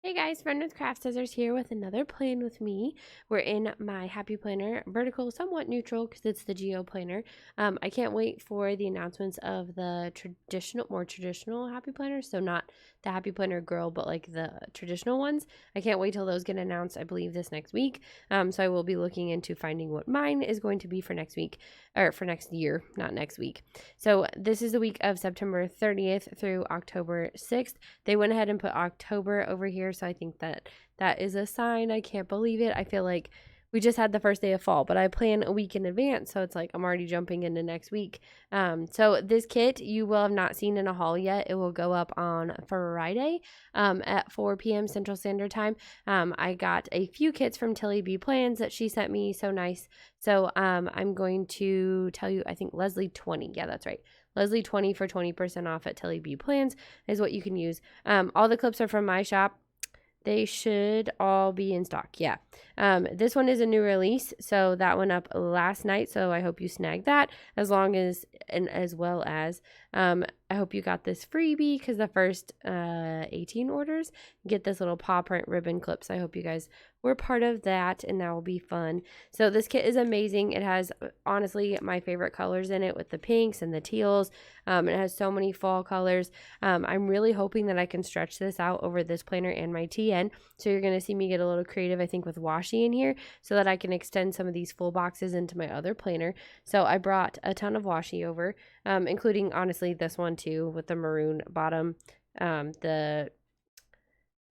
Hey guys, Run with Craft Scissors here with another plan with me. We're in my Happy Planner, vertical, somewhat neutral because it's the Geo Planner. I can't wait for the announcements of the more traditional Happy Planners. So not the Happy Planner Girl, but like the traditional ones. I can't wait till those get announced, I believe this next week. So I will be looking into finding what mine is going to be for next week, or for next year, not next week. So this is the week of September 30th through October 6th. They went ahead and put October over here, so I think that is a sign. I can't believe it. I feel like we just had the first day of fall, but I plan a week in advance, so it's like I'm already jumping into next week. So this kit you will have not seen in a haul yet. It will go up on Friday at 4 p.m. Central Standard Time. I got a few kits from Tilly B Plans that she sent me. So nice. So I'm going to tell you, I think Leslie 20. Yeah, that's right. Leslie 20 for 20% off at Tilly B Plans is what you can use. All the clips are from my shop. They should all be in stock. Yeah. This one is a new release. So that went up last night. So I hope you snagged that as well as I hope you got this freebie because the first 18 orders get this little paw print ribbon clips. I hope you guys were part of that and that will be fun. So this kit is amazing. It has honestly my favorite colors in it with the pinks and the teals. It has so many fall colors. I'm really hoping that I can stretch this out over this planner and my TN. So you're going to see me get a little creative, I think, with washi in here so that I can extend some of these full boxes into my other planner. So I brought a ton of washi over, including honestly this one too with the maroon bottom, the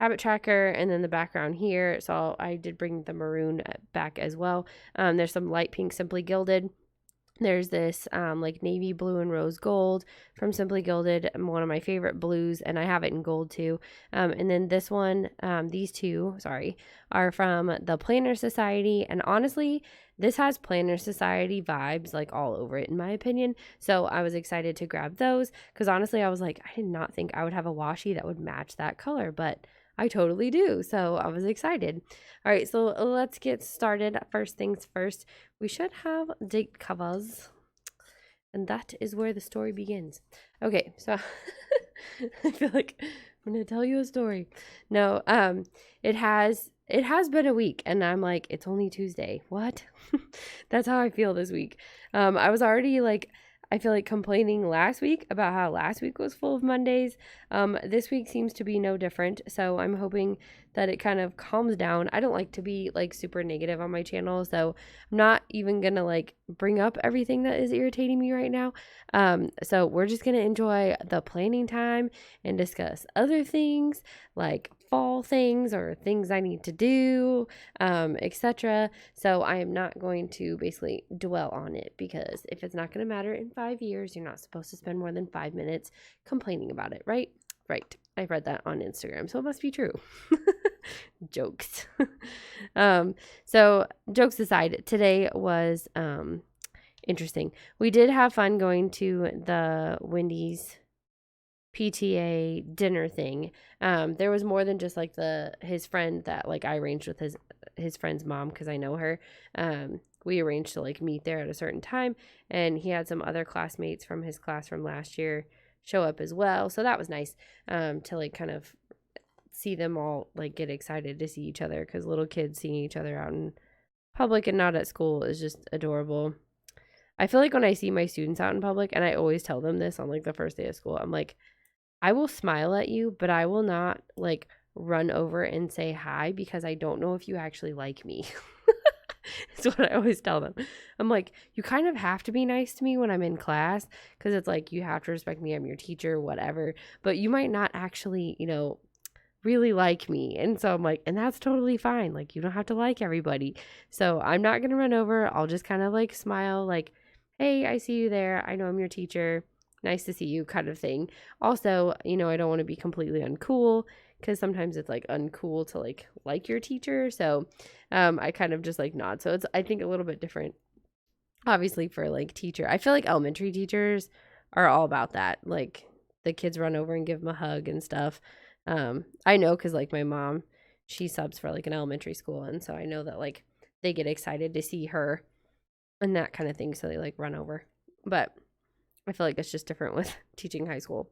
habit tracker, and then the background here. So I did bring the maroon back as well. There's some light pink Simply Gilded. There's this like navy blue and rose gold from Simply Gilded, one of my favorite blues, and I have it in gold too. And then this one, these two, sorry, are from the Planner Society. And honestly, this has Planner Society vibes like all over it, in my opinion. So I was excited to grab those because honestly, I was like, I did not think I would have a washi that would match that color, but I totally do. So I was excited. All right, so let's get started. First things first, we should have date covers. And that is where the story begins. Okay, so I feel like I'm going to tell you a story. No, it has been a week and I'm like, it's only Tuesday. What? That's how I feel this week. I was already like, I feel like complaining last week about how last week was full of Mondays. This week seems to be no different. So I'm hoping that it kind of calms down. I don't like to be like super negative on my channel. So I'm not even going to like bring up everything that is irritating me right now. So we're just going to enjoy the planning time and discuss other things like fall things or things I need to do, etc. So I am not going to basically dwell on it because if it's not going to matter in 5 years, you're not supposed to spend more than 5 minutes complaining about it, right? Right. I read that on Instagram, so it must be true. Jokes. So jokes aside, today was interesting. We did have fun going to the Wendy's PTA dinner thing. There was more than just like his friend that like I arranged with his friend's mom because I know her. We arranged to like meet there at a certain time, and he had some other classmates from his class from last year show up as well. So that was nice to like kind of see them all like get excited to see each other because little kids seeing each other out in public and not at school is just adorable. I feel like when I see my students out in public, and I always tell them this on like the first day of school, I'm like, I will smile at you, but I will not like run over and say hi because I don't know if you actually like me. That's what I always tell them. I'm like, you kind of have to be nice to me when I'm in class because it's like you have to respect me. I'm your teacher, whatever. But you might not actually, really like me. And so I'm like, and that's totally fine. Like, you don't have to like everybody. So I'm not going to run over. I'll just kind of like smile like, hey, I see you there. I know I'm your teacher. Nice to see you kind of thing. Also, I don't want to be completely uncool because sometimes it's like uncool to like your teacher. So I kind of just like nod. So it's, I think, a little bit different, obviously, for like teacher. I feel like elementary teachers are all about that. Like the kids run over and give them a hug and stuff. I know because like my mom, she subs for like an elementary school. And so I know that like they get excited to see her and that kind of thing. So they like run over. But I feel like it's just different with teaching high school.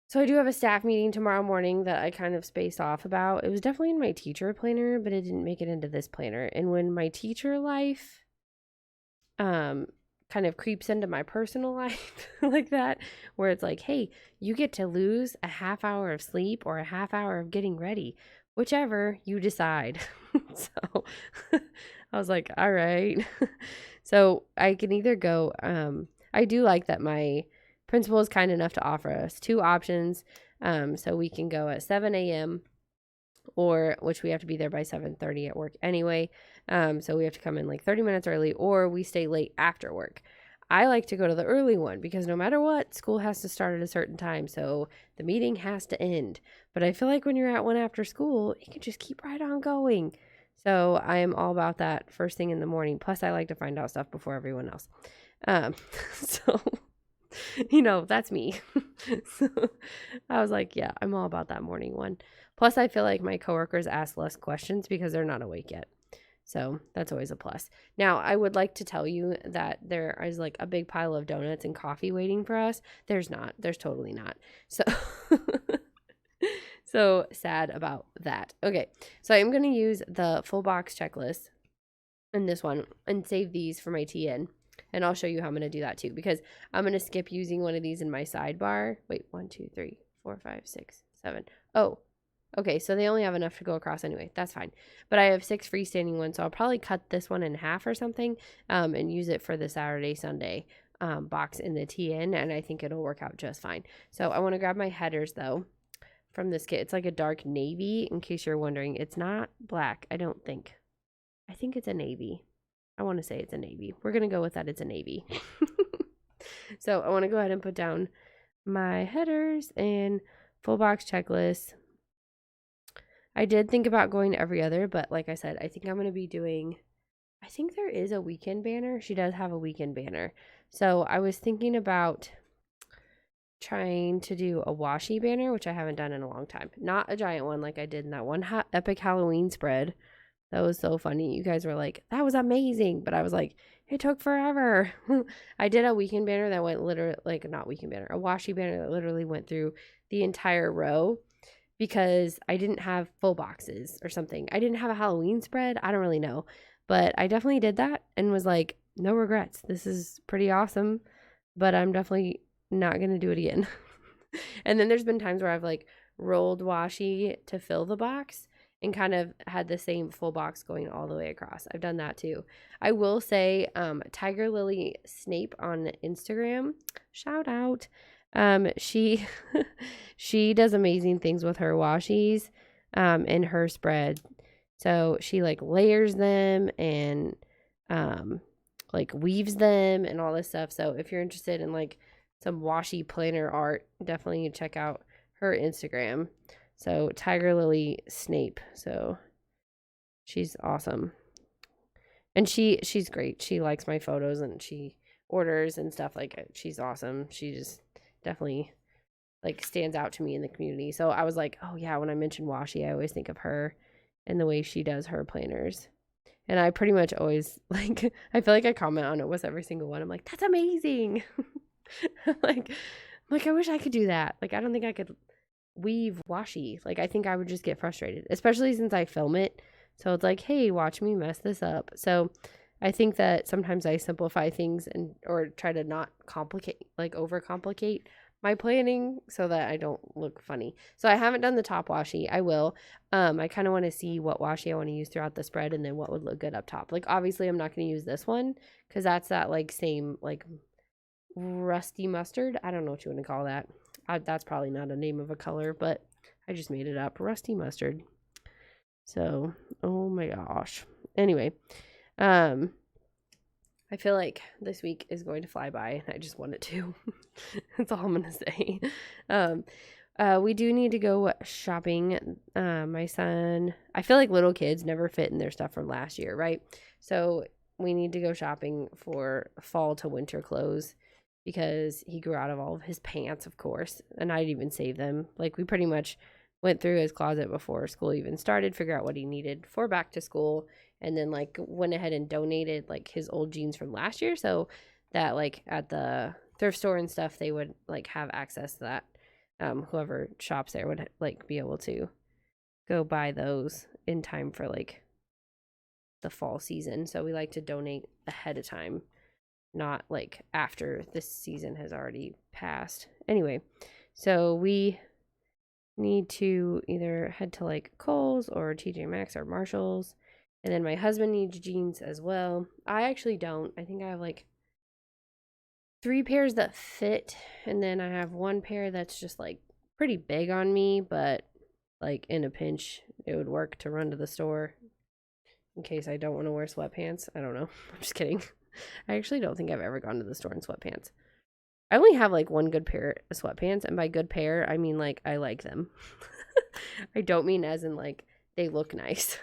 So I do have a staff meeting tomorrow morning that I kind of spaced off about. It was definitely in my teacher planner, but it didn't make it into this planner. And when my teacher life kind of creeps into my personal life like that, where it's like, hey, you get to lose a half hour of sleep or a half hour of getting ready, whichever you decide. So I was like, all right. So I can either go, I do like that my principal is kind enough to offer us 2 options. So we can go at 7 a.m. or which we have to be there by 7:30 at work anyway. So we have to come in like 30 minutes early, or we stay late after work. I like to go to the early one because no matter what, school has to start at a certain time. So the meeting has to end. But I feel like when you're at one after school, it can just keep right on going. So I am all about that first thing in the morning. Plus, I like to find out stuff before everyone else. So, that's me. So I was like, yeah, I'm all about that morning one. Plus, I feel like my coworkers ask less questions because they're not awake yet. So that's always a plus. Now, I would like to tell you that there is like a big pile of donuts and coffee waiting for us. There's not. There's totally not. So, so sad about that. Okay. So I'm going to use the full box checklist in this one and save these for my TN. And I'll show you how I'm going to do that too, because I'm going to skip using one of these in my sidebar. Wait, 1, 2, 3, 4, 5, 6, 7. Oh, okay. So they only have enough to go across anyway. That's fine. But I have 6 freestanding ones. So I'll probably cut this one in half or something and use it for the Saturday, Sunday box in the TN. And I think it'll work out just fine. So I want to grab my headers though from this kit. It's like a dark navy, in case you're wondering. It's not black, I don't think. I think it's a navy. I want to say it's a navy. We're going to go with that. It's a navy. So I want to go ahead and put down my headers and full box checklist. I did think about going every other, but like I said, I think I'm going to be doing, I think there is a weekend banner. She does have a weekend banner. So I was thinking about trying to do a washi banner, which I haven't done in a long time. Not a giant one like I did in that one epic Halloween spread. That was so funny. You guys were like, that was amazing. But I was like, it took forever. I did a weekend banner that went literally, like, not weekend banner, a washi banner that literally went through the entire row because I didn't have full boxes or something. I didn't have a Halloween spread. I don't really know. But I definitely did that and was like, no regrets. This is pretty awesome. But I'm definitely not going to do it again. And then there's been times where I've like rolled washi to fill the box and kind of had the same full box going all the way across. I've done that too. I will say Tiger Lily Snape on Instagram, shout out. She she does amazing things with her washies and her spread. So she like layers them and like weaves them and all this stuff. So if you're interested in like some washi planner art, definitely check out her Instagram. So Tiger Lily Snape. So she's awesome. And she's great. She likes my photos and she orders and stuff. Like, she's awesome. She just definitely like stands out to me in the community. So I was like, oh yeah, when I mention washi, I always think of her and the way she does her planners. And I pretty much always like, I feel like I comment on it with every single one. I'm like, that's amazing. like I wish I could do that. Like, I don't think I could weave washi. Like, I think I would just get frustrated, especially since I film it. So it's like, hey, watch me mess this up. So I think that sometimes I simplify things and or try to not complicate, like overcomplicate my planning so that I don't look funny. So I haven't done the top washi. I will. I kind of want to see what washi I want to use throughout the spread and then what would look good up top. Like, obviously I'm not going to use this one because that's that like same like rusty mustard. I don't know what you want to call that. That's probably not a name of a color, but I just made it up. Rusty mustard. So, oh my gosh. Anyway, I feel like this week is going to fly by and I just want it to. That's all I'm going to say. We do need to go shopping. My son, I feel like little kids never fit in their stuff from last year, right? So we need to go shopping for fall to winter clothes because he grew out of all of his pants, of course, and I didn't even save them. Like, we pretty much went through his closet before school even started, figure out what he needed for back to school, and then like went ahead and donated like his old jeans from last year so that like at the thrift store and stuff they would like have access to that whoever shops there would like be able to go buy those in time for like the fall season. So we like to donate ahead of time, not like after this season has already passed. Anyway, so we need to either head to like Kohl's or TJ Maxx or Marshall's. And then my husband needs jeans as well. I actually don't. I think I have like 3 pairs that fit, and then I have 1 pair that's just like pretty big on me, but like in a pinch it would work to run to the store in case I don't want to wear sweatpants. I don't know. I'm just kidding. I actually don't think I've ever gone to the store in sweatpants. I only have like 1 good pair of sweatpants, and by good pair I mean like I like them. I don't mean as in like they look nice.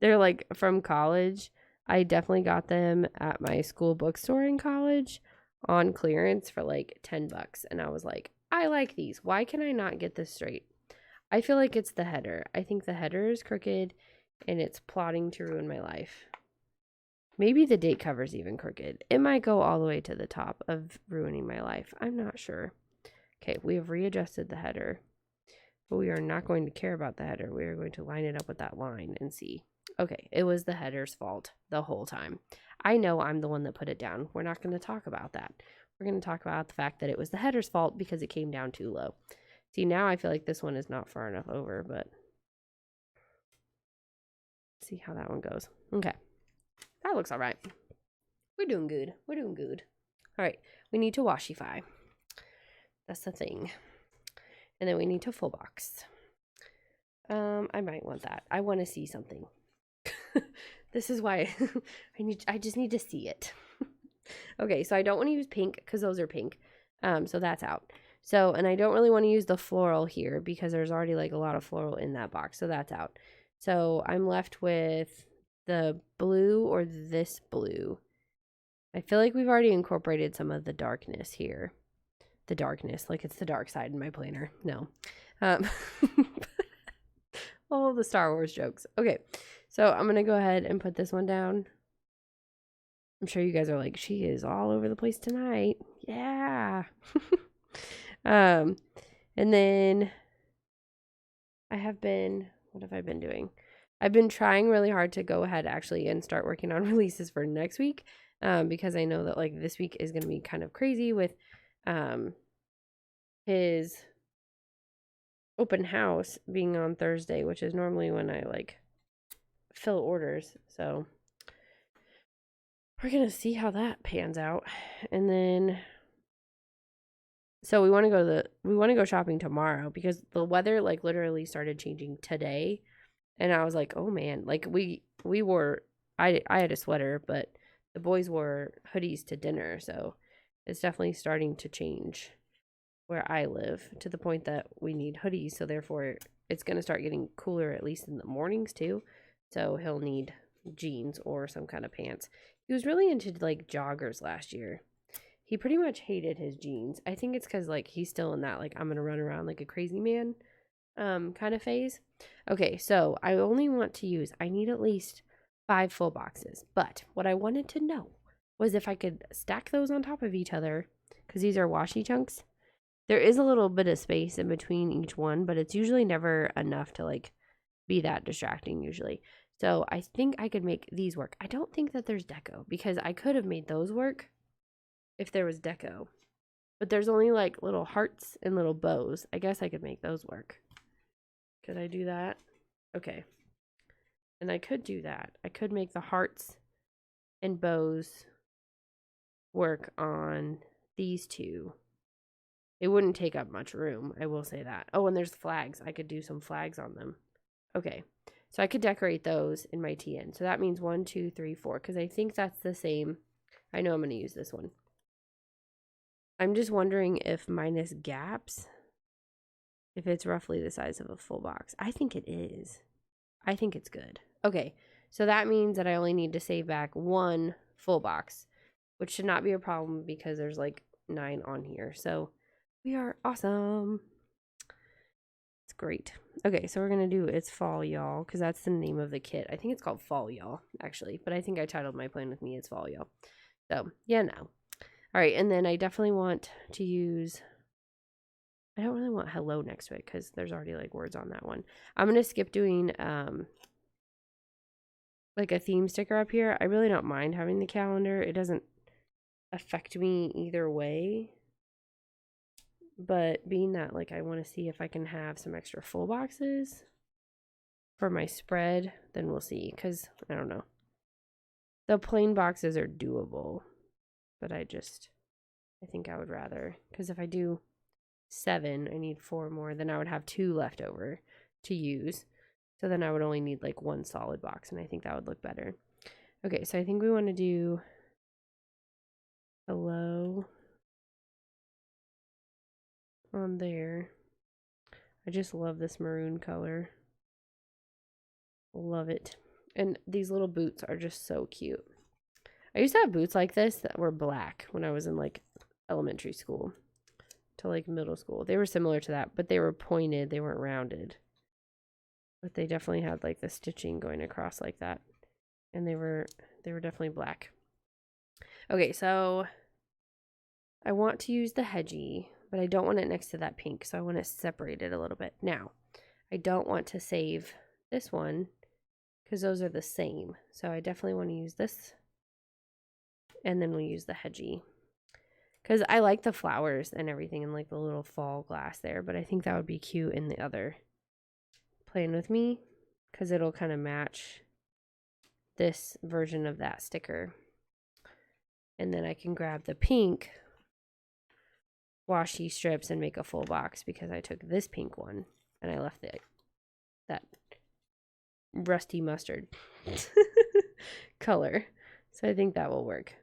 They're like from college. I definitely got them at my school bookstore in college on clearance for like $10. And I was like, I like these. Why can I not get this straight? I feel like it's the header. I think the header is crooked and it's plotting to ruin my life. Maybe the date cover's even crooked. It might go all the way to the top of ruining my life. I'm not sure. Okay, we have readjusted the header. But we are not going to care about the header. We are going to line it up with that line and see. Okay, it was the header's fault the whole time. I know I'm the one that put it down. We're not going to talk about that. We're going to talk about the fact that it was the header's fault because it came down too low. See, now I feel like this one is not far enough over, but see how that one goes. Okay, that looks all right. We're doing good. We're doing good. All right, we need to washify. That's the thing. And then we need to full box. I might want that. I want to see something. This is why I just need to see it. Okay, so I don't want to use pink because those are pink. So that's out. So, and I don't really want to use the floral here because there's already like a lot of floral in that box. So that's out. So I'm left with the blue or this blue. I feel like we've already incorporated some of the darkness here. The darkness, like it's the dark side in my planner. No. All the Star Wars jokes. Okay, so I'm going to go ahead and put this one down. I'm sure you guys are like, she is all over the place tonight. Yeah. And then what have I been doing? I've been trying really hard to go ahead actually and start working on releases for next week. Because I know that like this week is going to be kind of crazy with his open house being on Thursday, which is normally when I like fill orders. So we're going to see how that pans out. And then so we want to go shopping tomorrow because the weather like literally started changing today. And I was like, "Oh man, like we wore I had a sweater, but the boys wore hoodies to dinner, so it's definitely starting to change where I live to the point that we need hoodies, so therefore it's going to start getting cooler at least in the mornings too. So he'll need jeans or some kind of pants. He was really into like joggers last year. He pretty much hated his jeans. I think it's cuz like he's still in that like I'm going to run around like a crazy man kind of phase. Okay, so I only want to use I need at least 5 full boxes. But what I wanted to know was if I could stack those on top of each other cuz these are washi chunks. There is a little bit of space in between each one, but it's usually never enough to like be that distracting usually. So I think I could make these work. I don't think that there's deco because I could have made those work if there was deco. But there's only like little hearts and little bows. I guess I could make those work. Could I do that? Okay. And I could do that. I could make the hearts and bows work on these two. It wouldn't take up much room, I will say that. Oh, and there's flags. I could do some flags on them. Okay, so I could decorate those in my TN. So that means 1, 2, 3, 4, because I think that's the same. I know I'm going to use this one. I'm just wondering if minus gaps, if it's roughly the size of a full box. I think it is. I think it's good. Okay, so that means that I only need to save back 1 full box, which should not be a problem because there's like 9 on here. So we are awesome. It's great. Okay, so we're going to do It's Fall, Y'all, because that's the name of the kit. I think it's called Fall, Y'all, actually. But I think I titled my plan with me It's Fall, Y'all. So, yeah, no. All right, and then I definitely want to use I don't really want hello next to it because there's already like words on that one. I'm going to skip doing like a theme sticker up here. I really don't mind having the calendar. It doesn't affect me either way. But being that like I want to see if I can have some extra full boxes for my spread, then we'll see. Because I don't know. The plain boxes are doable. But I think I would rather. Because if I do 7, I need 4 more. Then I would have 2 left over to use. So then I would only need like 1 solid box. And I think that would look better. Okay, so I think we want to do hello on there. I just love this maroon color. Love it. And these little boots are just so cute. I used to have boots like this that were black when I was in like elementary school to like middle school. They were similar to that, but they were pointed. They weren't rounded. But they definitely had like the stitching going across like that. And they were definitely black. Okay, so I want to use the hedgy, but I don't want it next to that pink, so I want to separate it a little bit. Now, I don't want to save this one because those are the same. So I definitely want to use this. And then we'll use the hedgy. Because I like the flowers and everything and like the little fall glass there, but I think that would be cute in the other Playing With Me because it'll kind of match this version of that sticker. And then I can grab the pink washi strips and make a full box because I took this pink one and I left that rusty mustard color. So I think that will work.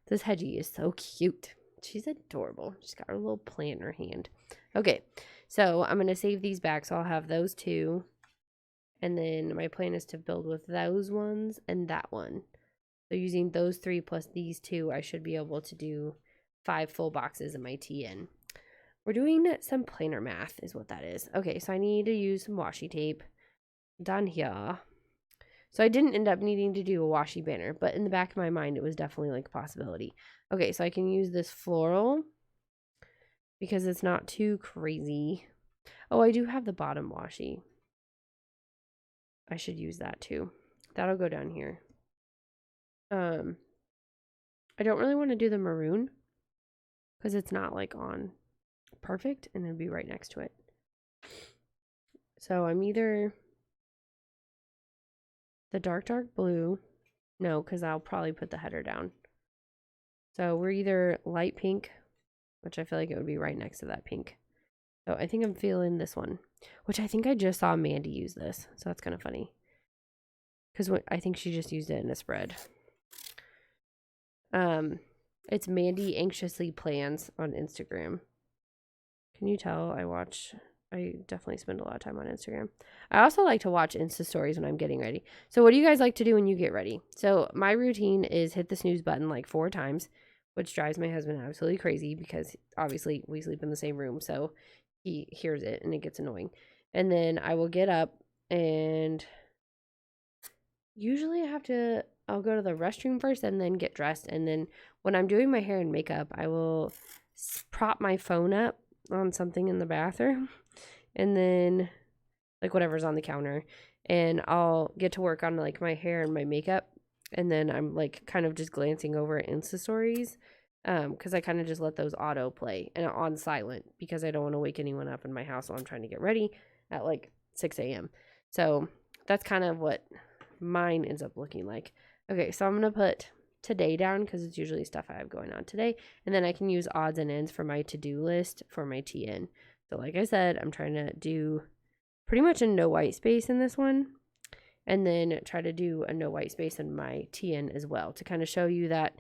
This hedgie is so cute. She's adorable. She's got her little plant in her hand. Okay, so I'm going to save these back so I'll have those 2. And then my plan is to build with those ones and that one. So using those 3 plus these 2, I should be able to do 5 full boxes in my TN. We're doing some planer math is what that is. Okay, so I need to use some washi tape down here. So I didn't end up needing to do a washi banner, but in the back of my mind, it was definitely like a possibility. Okay, so I can use this floral because it's not too crazy. Oh, I do have the bottom washi. I should use that too. That'll go down here. I don't really want to do the maroon because it's not like on perfect and it'll be right next to it. So I'm either the dark blue. No, because I'll probably put the header down. So we're either light pink, which I feel like it would be right next to that pink. So I think I'm feeling this one, which I think I just saw Mandy use this. So that's kind of funny. Because I think she just used it in a spread. It's Mandy Anxiously Plans on Instagram. Can you tell I definitely spend a lot of time on Instagram. I also like to watch Insta stories when I'm getting ready. So what do you guys like to do when you get ready? So my routine is hit the snooze button like 4 times, which drives my husband absolutely crazy because obviously we sleep in the same room. So he hears it and it gets annoying. And then I will get up and usually I'll go to the restroom first and then get dressed. And then when I'm doing my hair and makeup, I will prop my phone up on something in the bathroom and then like whatever's on the counter, and I'll get to work on like my hair and my makeup, and then I'm like kind of just glancing over at Insta stories because I kind of just let those auto play and on silent because I don't want to wake anyone up in my house while I'm trying to get ready at like 6 a.m. So that's kind of what mine ends up looking like. Okay, so I'm gonna put today down because it's usually stuff I have going on today, and then I can use odds and ends for my to-do list for my TN. So like I said, I'm trying to do pretty much a no white space in this one, and then try to do a no white space in my TN as well to kind of show you that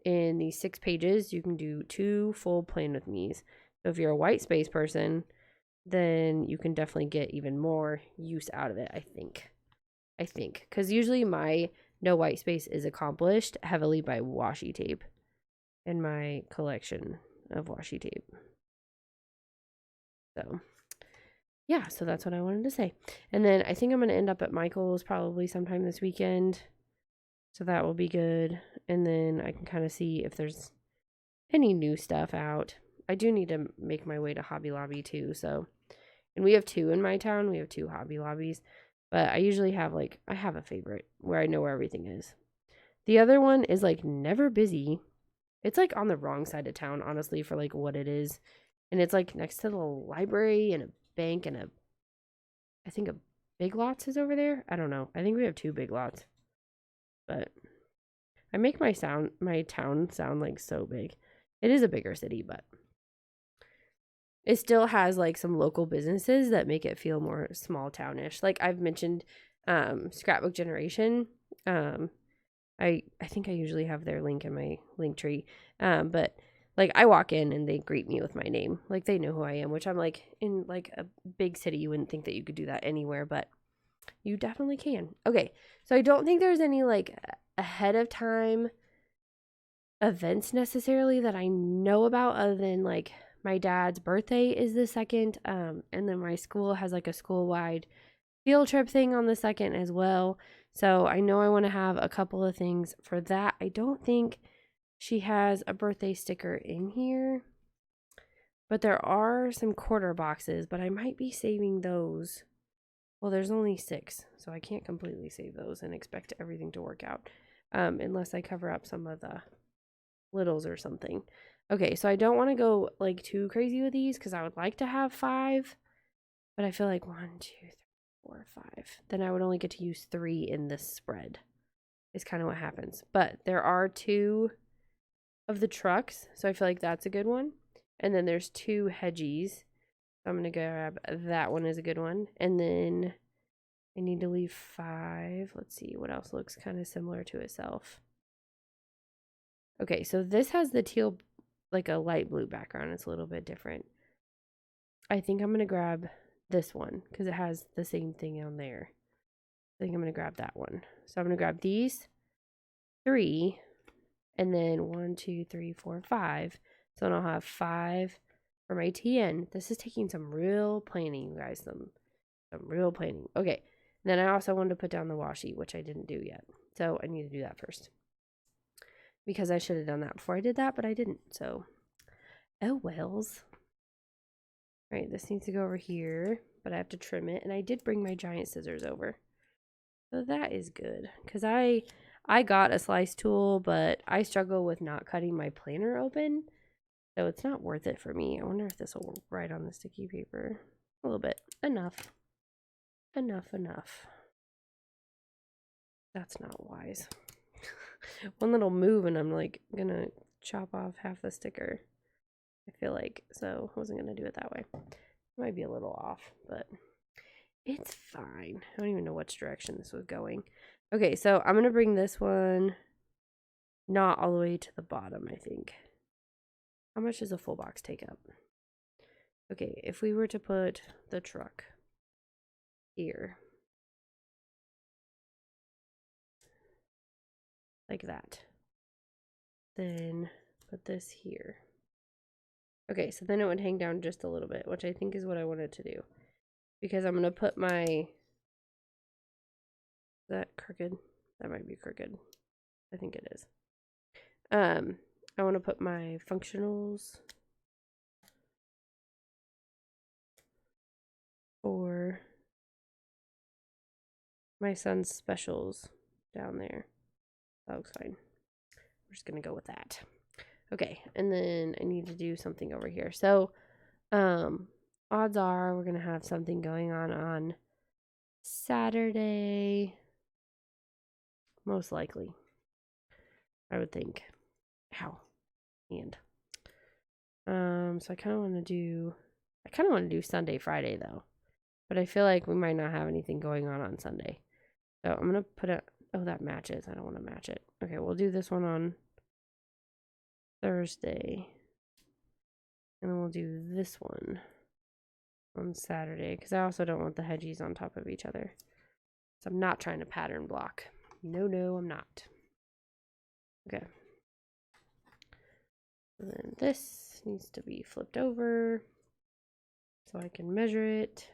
in these 6 pages you can do 2 full Plan With Me's. So if you're a white space person, then you can definitely get even more use out of it, I think, because usually my no white space is accomplished heavily by washi tape in my collection of washi tape. So yeah, so that's what I wanted to say. And then I think I'm going to end up at Michael's probably sometime this weekend. So that will be good. And then I can kind of see if there's any new stuff out. I do need to make my way to Hobby Lobby too. So, and we have 2 in my town. We have 2 Hobby Lobbies, but I usually have like, I have a favorite where I know where everything is. The other one is like never busy. It's like on the wrong side of town, honestly, for like what it is. And it's like next to the library and a bank and I think a Big Lots is over there. I don't know. I think we have 2 Big Lots. But I make my town sound like so big. It is a bigger city, but it still has like some local businesses that make it feel more small townish. Like I've mentioned Scrapbook Generation. I think I usually have their link in my link tree. But like I walk in and they greet me with my name. Like they know who I am, which I'm like in like a big city you wouldn't think that you could do that anywhere, but you definitely can. Okay. So I don't think there's any like ahead of time events necessarily that I know about other than like my dad's birthday is the 2nd. And then my school has like a school-wide field trip thing on the 2nd as well. So I know I want to have a couple of things for that. I don't think she has a birthday sticker in here, but there are some quarter boxes, but I might be saving those. Well, there's only 6, so I can't completely save those and expect everything to work out unless I cover up some of the littles or something. Okay, so I don't want to go like too crazy with these because I would like to have 5, but I feel like 1, 2, 3, 4, 5. Then I would only get to use 3 in this spread is kind of what happens. But there are 2 of the trucks, so I feel like that's a good one. And then there's 2 hedgies. So I'm going to grab that one as a good one. And then I need to leave 5. Let's see what else looks kind of similar to itself. Okay, so this has the teal, like a light blue background. It's a little bit different. I think I'm going to grab this one because it has the same thing on there. I think I'm going to grab that one. So I'm going to grab these 3 and then 1, 2, 3, 4, 5. So then I'll have 5 for my TN. This is taking some real planning, you guys. Some real planning. Okay. And then I also wanted to put down the washi, which I didn't do yet. So I need to do that first. Because I should have done that before I did that, but I didn't. So, oh wells. All right, this needs to go over here, but I have to trim it. And I did bring my giant scissors over. So that is good. Because I got a slice tool, but I struggle with not cutting my planner open. So it's not worth it for me. I wonder if this will write on the sticky paper. A little bit. Enough. Enough. That's not wise. One little move and I'm like gonna chop off half the sticker. I feel like, so I wasn't gonna do it that way. Might be a little off, but it's fine. I don't even know which direction this was going. Okay, so I'm gonna bring this one not all the way to the bottom, I think. How much does a full box take up? Okay, if we were to put the truck here, like that, then put this here. Okay, so then it would hang down just a little bit, which I think is what I wanted to do. Because I'm going to put my... Is that crooked? That might be crooked. I think it is. I want to put my functionals for my son's specials down there. That looks fine. We're just going to go with that. Okay, and then I need to do something over here. So, odds are we're going to have something going on Saturday. Most likely. I would think. Ow. And so I kind of want to do Sunday, Friday though. But I feel like we might not have anything going on Sunday. So I'm going to put it, oh, that matches. I don't want to match it. Okay, we'll do this one on Thursday. And then we'll do this one on Saturday. Because I also don't want the hedgies on top of each other. So I'm not trying to pattern block. No, I'm not. Okay. And then this needs to be flipped over so I can measure it.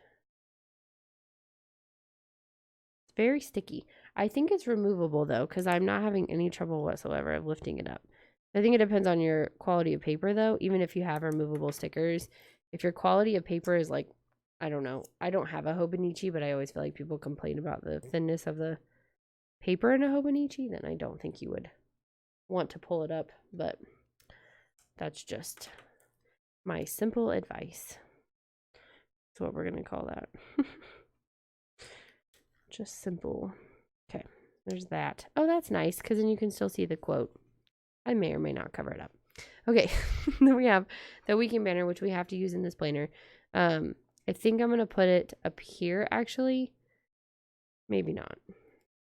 It's very sticky. I think it's removable though, because I'm not having any trouble whatsoever of lifting it up. I think it depends on your quality of paper, though. Even if you have removable stickers, if your quality of paper is like, I don't know. I don't have a Hobonichi, but I always feel like people complain about the thinness of the paper in a Hobonichi. Then I don't think you would want to pull it up. But that's just my simple advice. That's what we're going to call that. Just simple. Okay, there's that. Oh, that's nice, because then you can still see the quote. I may or may not cover it up. Okay, then we have the weekend banner, which we have to use in this planner. I think I'm going to put it up here, actually. Maybe not.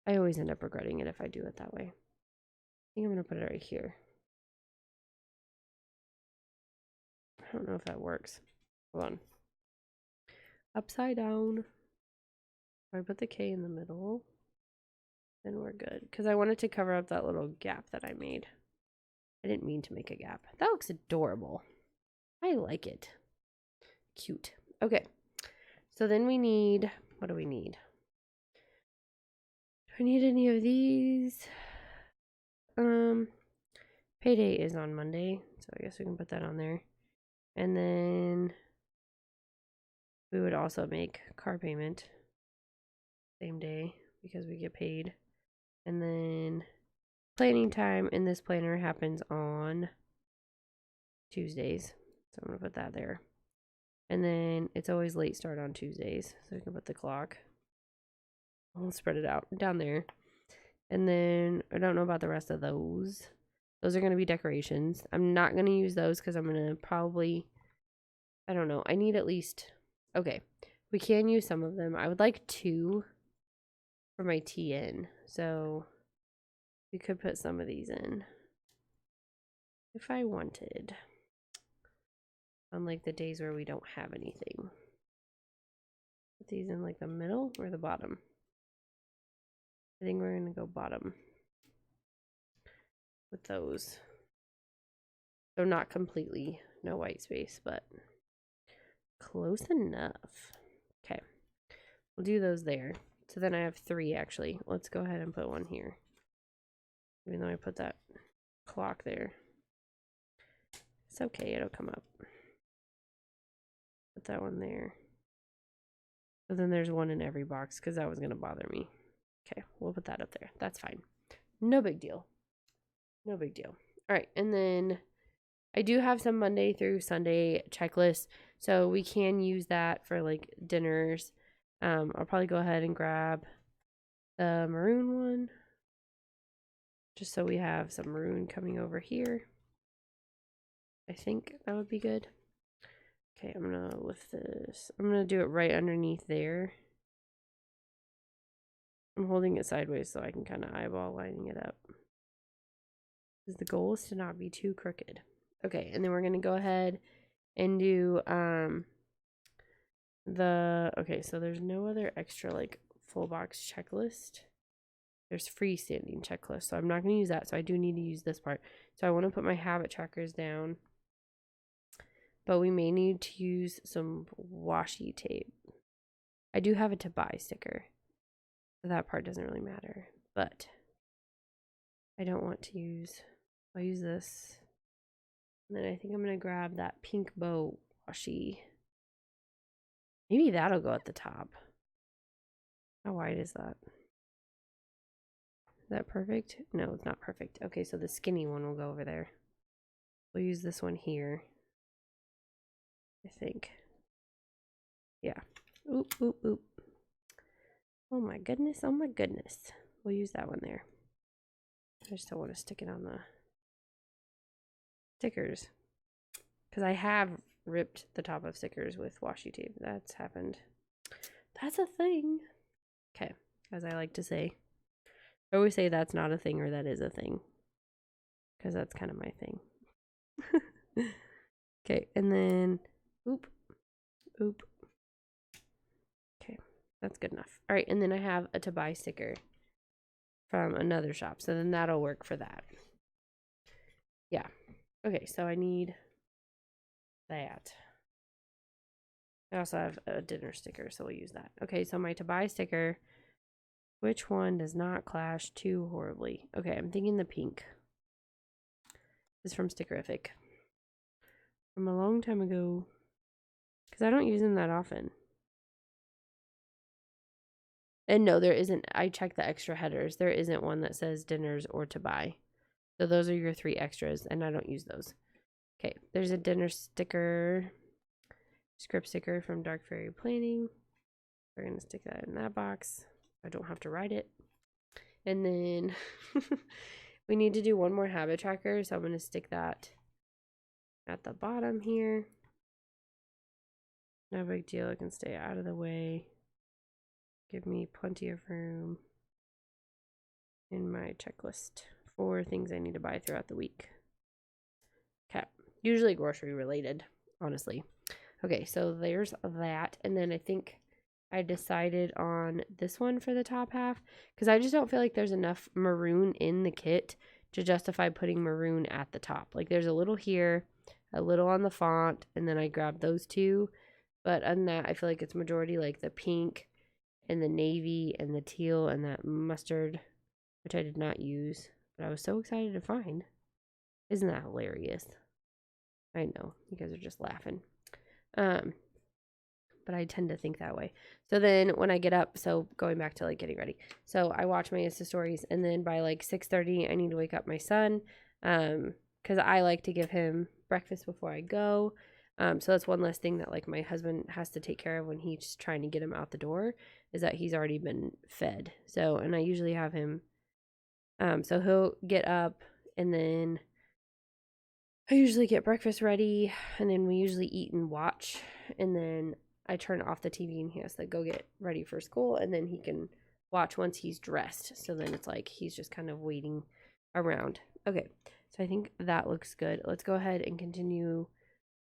I always end up regretting it if I do it that way. I think I'm going to put it right here. I don't know if that works. Hold on. Upside down. If I put the K in the middle, then we're good. Because I wanted to cover up that little gap that I made. I didn't mean to make a gap. That looks adorable. I like it. Cute. Okay. So then we need, what do we need? Do I need any of these? Payday is on Monday, so I guess we can put that on there. And then we would also make car payment same day because we get paid. And then planning time in this planner happens on Tuesdays. So I'm going to put that there. And then it's always late start on Tuesdays. So we can put the clock. I'll spread it out down there. And then I don't know about the rest of those. Those are going to be decorations. I'm not going to use those because I'm going to probably, I don't know. I need at least, okay. We can use some of them. I would like 2 for my TN. So we could put some of these in if I wanted. On like the days where we don't have anything. Put these in like the middle or the bottom. I think we're going to go bottom with those. So not completely no white space, but close enough. Okay. We'll do those there. So then I have 3 actually. Let's go ahead and put one here. Even though I put that clock there. It's okay, it'll come up. Put that one there. So then there's one in every box because that was going to bother me. Okay, we'll put that up there. That's fine. No big deal. No big deal. All right, and then I do have some Monday through Sunday checklists, so we can use that for like dinners. I'll probably go ahead and grab the maroon one, just so we have some maroon coming over here. I think that would be good. Okay, I'm gonna lift this. I'm gonna do it right underneath there. I'm holding it sideways so I can kind of eyeball lining it up. Because the goal is to not be too crooked. Okay, and then we're gonna go ahead and do okay, so there's no other extra like full box checklist. There's freestanding checklist, so I'm not gonna use that. So I do need to use this part. So I want to put my habit trackers down, but we may need to use some washi tape. I do have a to buy sticker. So that part doesn't really matter, but I don't want to use, I'll use this. And then I think I'm going to grab that pink bow washi. Maybe that'll go at the top. How wide is that? Is that perfect? No, it's not perfect. Okay, so the skinny one will go over there. We'll use this one here, I think. Yeah. Oop, oop, oop. Oh my goodness, oh my goodness. We'll use that one there. I just don't want to stick it on the stickers. Because I have ripped the top of stickers with washi tape. That's happened. That's a thing. Okay, as I like to say. I always say that's not a thing or that is a thing. Because that's kind of my thing. Okay, and then, oop, oop. Okay, that's good enough. All right, and then I have a to buy sticker from another shop. So then that'll work for that. Yeah. Okay, so I need that. I also have a dinner sticker, so we'll use that. Okay, so my to buy sticker, which one does not clash too horribly? Okay, I'm thinking the pink. is from Stickerific. From a long time ago. Because I don't use them that often. And no, there isn't. I checked the extra headers. There isn't one that says dinners or to buy. So those are your 3 extras, and I don't use those. Okay, there's a dinner sticker, script sticker from Dark Fairy Planning. We're going to stick that in that box. I don't have to write it. And then we need to do one more habit tracker, so I'm going to stick that at the bottom here. No big deal. It can stay out of the way. Give me plenty of room in my checklist for things I need to buy throughout the week. Okay. Usually grocery related, honestly. Okay, so there's that. And then I think I decided on this one for the top half because I just don't feel like there's enough maroon in the kit to justify putting maroon at the top. Like there's a little here, a little on the font, and then I grabbed those 2. But other than that, I feel like it's majority like the pink and the navy and the teal and that mustard, which I did not use, but I was so excited to find. Isn't that hilarious? I know, you guys are just laughing. But I tend to think that way. So then when I get up, so going back to like getting ready. So I watch my Insta stories, and then by like 6:30, I need to wake up my son. Because I like to give him breakfast before I go. So that's one less thing that like my husband has to take care of when he's trying to get him out the door, is that he's already been fed. So, and I usually have him, so he'll get up, and then I usually get breakfast ready, and then we usually eat and watch, and then I turn off the TV and he has to go get ready for school, and then he can watch once he's dressed. So then it's like he's just kind of waiting around. Okay, so I think that looks good. Let's go ahead and continue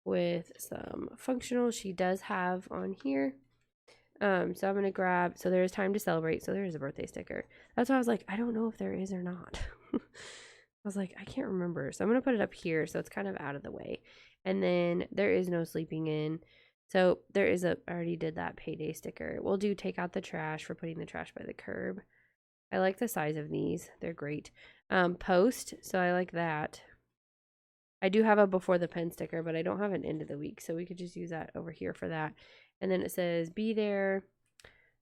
with some functional. She does have on here. So I'm going to grab, so there is time to celebrate. So there is a birthday sticker. That's why I was like, I don't know if there is or not. I was like, I can't remember. So I'm going to put it up here so it's kind of out of the way. And then there is no sleeping in. So there is I already did that payday sticker. We'll do take out the trash for putting the trash by the curb. I like the size of these. They're great. Post. So I like that. I do have a before the pen sticker, but I don't have an end of the week. So we could just use that over here for that. And then it says be there,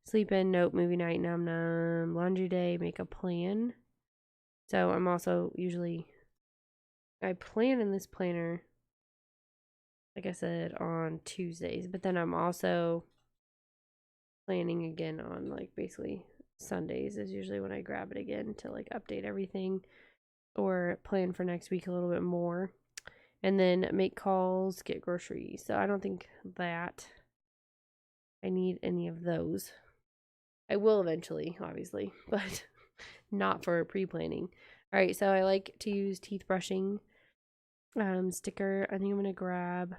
sleep in, nope, movie night, num num, laundry day, make a plan. So I'm also usually, I plan in this planner, like I said, on Tuesdays, but then I'm also planning again on like basically Sundays is usually when I grab it again to like update everything or plan for next week a little bit more. And then make calls, get groceries. So I don't think that I need any of those. I will eventually, obviously, but not for pre-planning. All right, so I like to use teeth brushing sticker. I think I'm going to grab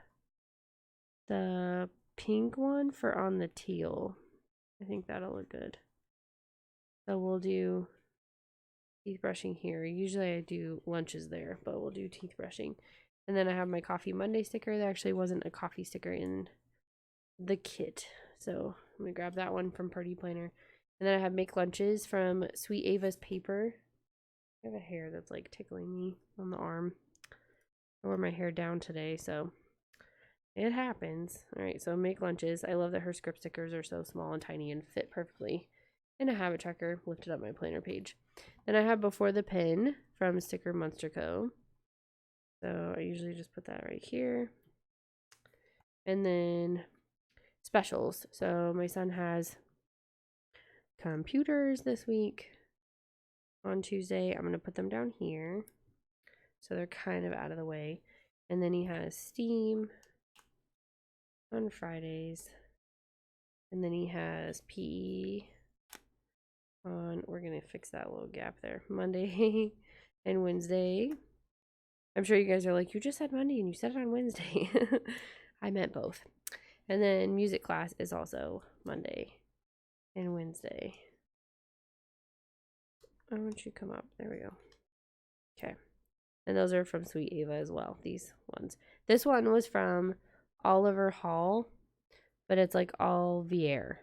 the pink one for on the teal. I think that'll look good. So we'll do teeth brushing here. Usually I do lunches there, but we'll do teeth brushing. And then I have my Coffee Monday sticker. There actually wasn't a coffee sticker in the kit. So I'm going to grab that one from Party Planner. And then I have Make Lunches from Sweet Ava's Paper. I have a hair that's like tickling me on the arm. I wore my hair down today, so it happens. All right, so Make Lunches. I love that her script stickers are so small and tiny and fit perfectly in a habit tracker. Lifted up my planner page. Then I have Before the Pen from Sticker Monster Co. So I usually just put that right here. And then specials. So my son has computers this week on Tuesday. I'm going to put them down here so they're kind of out of the way. And then he has Steam on Fridays. And then he has PE on, we're going to fix that little gap there, Monday and Wednesday. I'm sure you guys are like, you just said Monday and you said it on Wednesday. I meant both. And then music class is also Monday and Wednesday. I want you to come up. There we go. Okay. And those are from Sweet Ava as well, these ones. This one was from Oliver Hall, but it's like Olivier.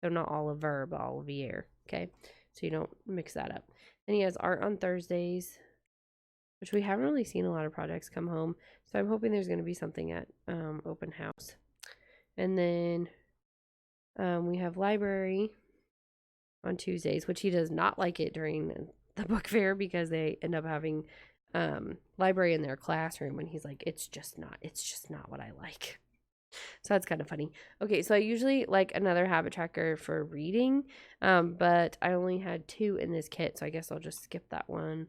So not Oliver, but Olivier. Okay. So you don't mix that up. And he has art on Thursdays. which we haven't really seen a lot of projects come home. So I'm hoping there's going to be something at open house. And then we have library on Tuesdays, which he does not like it during the book fair because they end up having library in their classroom, and he's like, it's just not what I like. So that's kind of funny. Okay, so I usually like another habit tracker for reading, but I only had 2 in this kit, so I guess I'll just skip that one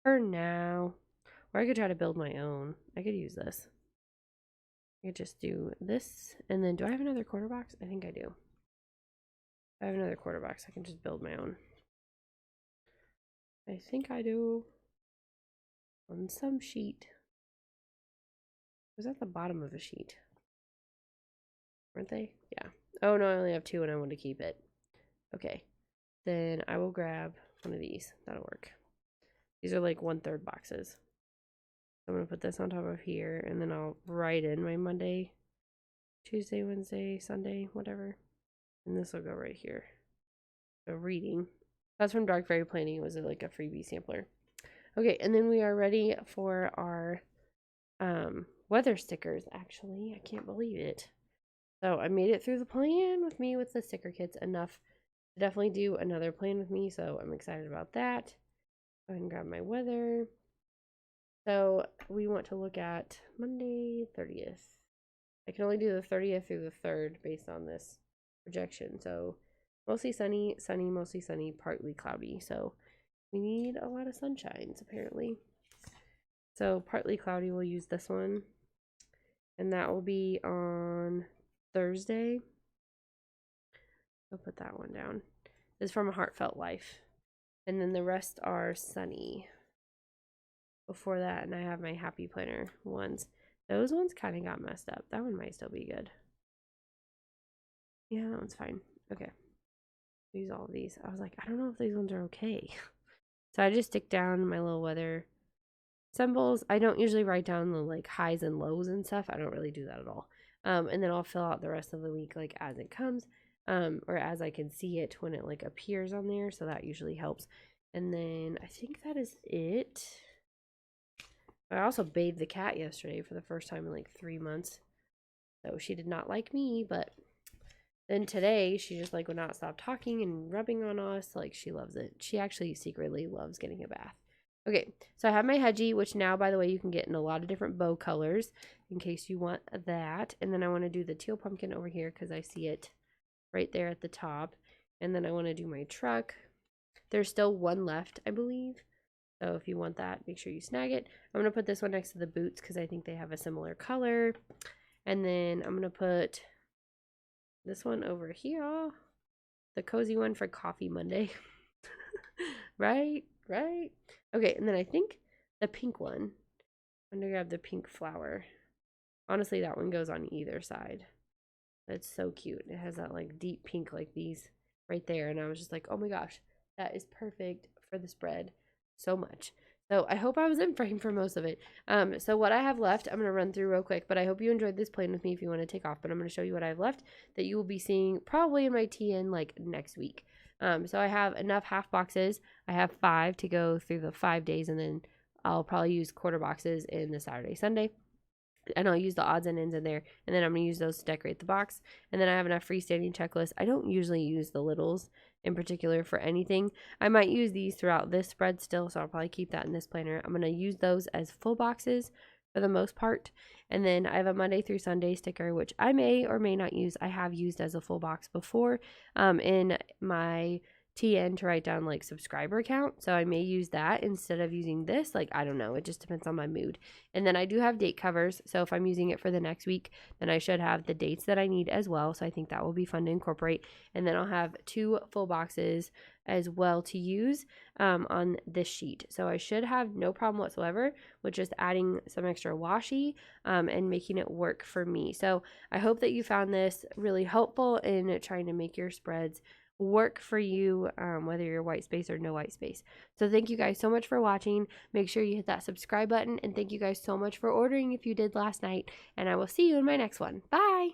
for now. Or I could try to build my own. I could use this. I could just do this, and then do I have another quarter box? I think I do. I have another quarter box. I can just build my own. I think I do. On some sheet. Was that the bottom of a sheet? Weren't they? Yeah. Oh no, I only have 2 and I want to keep it. Okay. Then I will grab one of these. That'll work. These are like 1/3 boxes. I'm going to put this on top of here, and then I'll write in my Monday, Tuesday, Wednesday, Sunday, whatever. And this will go right here. So reading. That's from Dark Fairy Planning. It was like a freebie sampler. Okay, and then we are ready for our weather stickers, actually. I can't believe it. So I made it through the plan with me with the sticker kits enough to definitely do another plan with me, so I'm excited about that. Go ahead and grab my weather. So we want to look at Monday 30th. I can only do the 30th through the 3rd based on this projection. So mostly sunny, sunny, mostly sunny, partly cloudy. So we need a lot of sunshines apparently. So partly cloudy, we'll use this one. And that will be on Thursday. I'll put that one down. This is from A Heartfelt Life. And then the rest are sunny. Before that, and I have my Happy Planner ones. Those ones kind of got messed up. That one might still be good. Yeah, that one's fine. Okay. Use all of these. I was like, I don't know if these ones are okay. So I just stick down my little weather symbols. I don't usually write down the like highs and lows and stuff. I don't really do that at all. And then I'll fill out the rest of the week like as it comes, or as I can see it when it like appears on there. So that usually helps. And then I think that is it. I also bathed the cat yesterday for the first time in like 3 months. So she did not like me, but then today she just like would not stop talking and rubbing on us. Like she loves it. She actually secretly loves getting a bath. Okay, so I have my hedgie, which now, by the way, you can get in a lot of different bow colors in case you want that. And then I want to do the teal pumpkin over here because I see it right there at the top. And then I want to do my truck. There's still one left, I believe. So if you want that, make sure you snag it. I'm going to put this one next to the boots because I think they have a similar color. And then I'm going to put this one over here. The cozy one for Coffee Monday. Right? Okay, and then I think the pink one. I'm going to grab the pink flower. Honestly, that one goes on either side. That's so cute. It has that like deep pink like these right there. And I was just like, oh my gosh, that is perfect for the spread. So much. So I hope I was in frame for most of it. So what I have left, I'm going to run through real quick, but I hope you enjoyed this plan with me if you want to take off. But I'm going to show you what I have left that you will be seeing probably in my TN like next week. So I have enough half boxes. I have 5 to go through the 5 days, and then I'll probably use quarter boxes in the Saturday, Sunday. And I'll use the odds and ends in there, and then I'm going to use those to decorate the box. And then I have enough freestanding checklists. I don't usually use the littles in particular for anything. I might use these throughout this spread still, so I'll probably keep that in this planner. I'm going to use those as full boxes for the most part. And then I have a Monday through Sunday sticker, which I may or may not use. I have used as a full box before in my TN to write down like subscriber count. So I may use that instead of using this. Like, I don't know. It just depends on my mood. And then I do have date covers. So if I'm using it for the next week, then I should have the dates that I need as well. So I think that will be fun to incorporate. And then I'll have 2 full boxes as well to use on this sheet. So I should have no problem whatsoever with just adding some extra washi and making it work for me. So I hope that you found this really helpful in trying to make your spreads work for you, whether you're white space or no white space. So thank you guys so much for watching. Make sure you hit that subscribe button, and thank you guys so much for ordering if you did last night, and I will see you in my next one. Bye.